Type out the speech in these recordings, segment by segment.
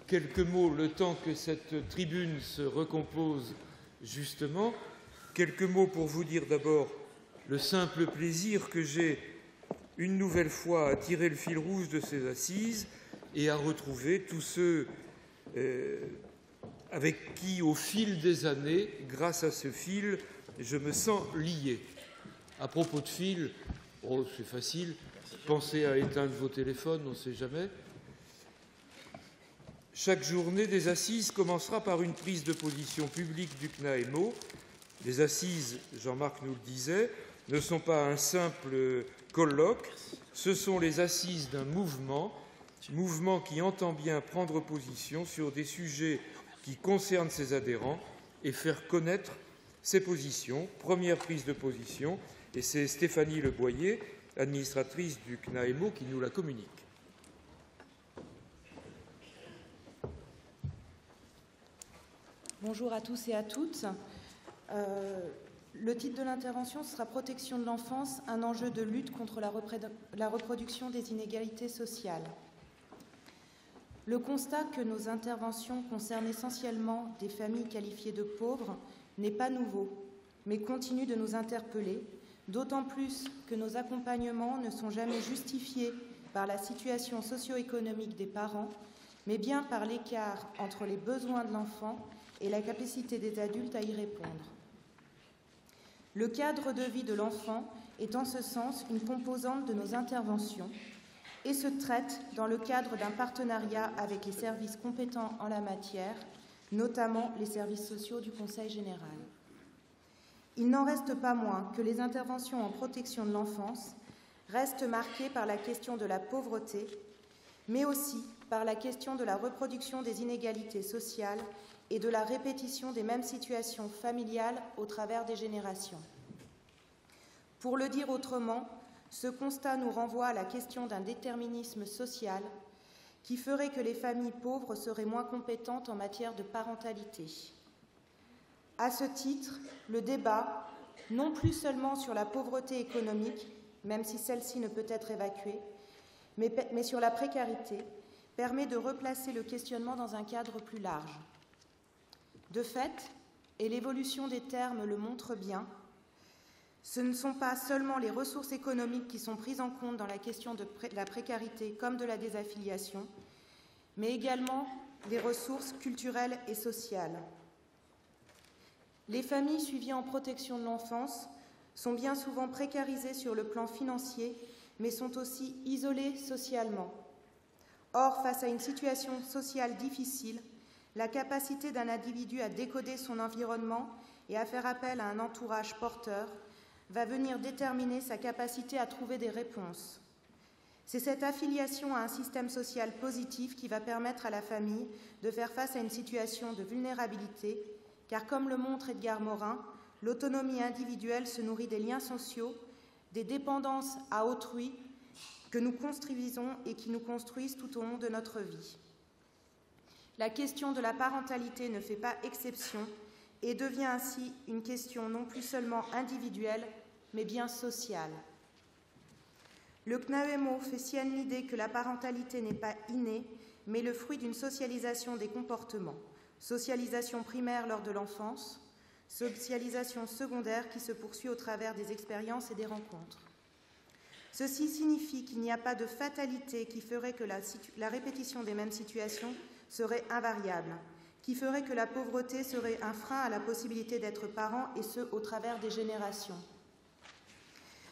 quelques mots, le temps que cette tribune se recompose justement, quelques mots pour vous dire d'abord le simple plaisir que j'ai une nouvelle fois à tirer le fil rouge de ces assises et à retrouver tous ceux avec qui, au fil des années, grâce à ce fil, je me sens lié. À propos de fil, oh, c'est facile, pensez à éteindre vos téléphones, on ne sait jamais. Chaque journée des assises commencera par une prise de position publique du CNAEMO. Les assises, Jean-Marc nous le disait, ne sont pas un simple colloque, ce sont les assises d'un mouvement qui entend bien prendre position sur des sujets qui concernent ses adhérents et faire connaître ses positions. Première prise de position, et c'est Stéphanie Le Boyer, administratrice du CNAEMO, qui nous la communique. Bonjour à tous et à toutes. Le titre de l'intervention sera « Protection de l'enfance, un enjeu de lutte contre la reproduction des inégalités sociales ». Le constat que nos interventions concernent essentiellement des familles qualifiées de pauvres n'est pas nouveau, mais continue de nous interpeller, d'autant plus que nos accompagnements ne sont jamais justifiés par la situation socio-économique des parents, mais bien par l'écart entre les besoins de l'enfant et la capacité des adultes à y répondre. Le cadre de vie de l'enfant est en ce sens une composante de nos interventions et se traite dans le cadre d'un partenariat avec les services compétents en la matière, notamment les services sociaux du Conseil général. Il n'en reste pas moins que les interventions en protection de l'enfance restent marquées par la question de la pauvreté, mais aussi par la question de la reproduction des inégalités sociales et de la répétition des mêmes situations familiales au travers des générations. Pour le dire autrement, ce constat nous renvoie à la question d'un déterminisme social qui ferait que les familles pauvres seraient moins compétentes en matière de parentalité. À ce titre, le débat, non plus seulement sur la pauvreté économique, même si celle-ci ne peut être évacuée, mais sur la précarité, permet de replacer le questionnement dans un cadre plus large. De fait, et l'évolution des termes le montre bien, ce ne sont pas seulement les ressources économiques qui sont prises en compte dans la question de la précarité comme de la désaffiliation, mais également les ressources culturelles et sociales. Les familles suivies en protection de l'enfance sont bien souvent précarisées sur le plan financier, mais sont aussi isolées socialement. Or, face à une situation sociale difficile, la capacité d'un individu à décoder son environnement et à faire appel à un entourage porteur va venir déterminer sa capacité à trouver des réponses. C'est cette affiliation à un système social positif qui va permettre à la famille de faire face à une situation de vulnérabilité, car comme le montre Edgar Morin, l'autonomie individuelle se nourrit des liens sociaux, des dépendances à autrui que nous construisons et qui nous construisent tout au long de notre vie. La question de la parentalité ne fait pas exception et devient ainsi une question non plus seulement individuelle, mais bien sociale. Le CNAEMO fait sienne l'idée que la parentalité n'est pas innée, mais le fruit d'une socialisation des comportements, socialisation primaire lors de l'enfance, socialisation secondaire qui se poursuit au travers des expériences et des rencontres. Ceci signifie qu'il n'y a pas de fatalité qui ferait que la répétition des mêmes situations serait invariable, qui ferait que la pauvreté serait un frein à la possibilité d'être parent, et ce, au travers des générations.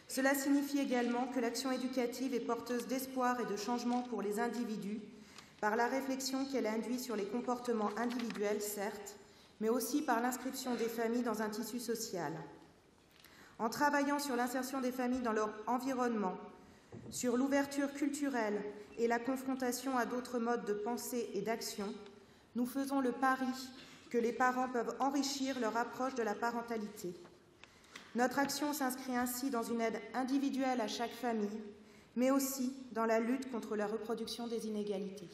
Cela signifie également que l'action éducative est porteuse d'espoir et de changement pour les individus, par la réflexion qu'elle induit sur les comportements individuels, certes, mais aussi par l'inscription des familles dans un tissu social. En travaillant sur l'insertion des familles dans leur environnement, sur l'ouverture culturelle et la confrontation à d'autres modes de pensée et d'action, nous faisons le pari que les parents peuvent enrichir leur approche de la parentalité. Notre action s'inscrit ainsi dans une aide individuelle à chaque famille, mais aussi dans la lutte contre la reproduction des inégalités.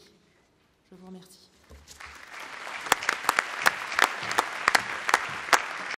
Je vous remercie.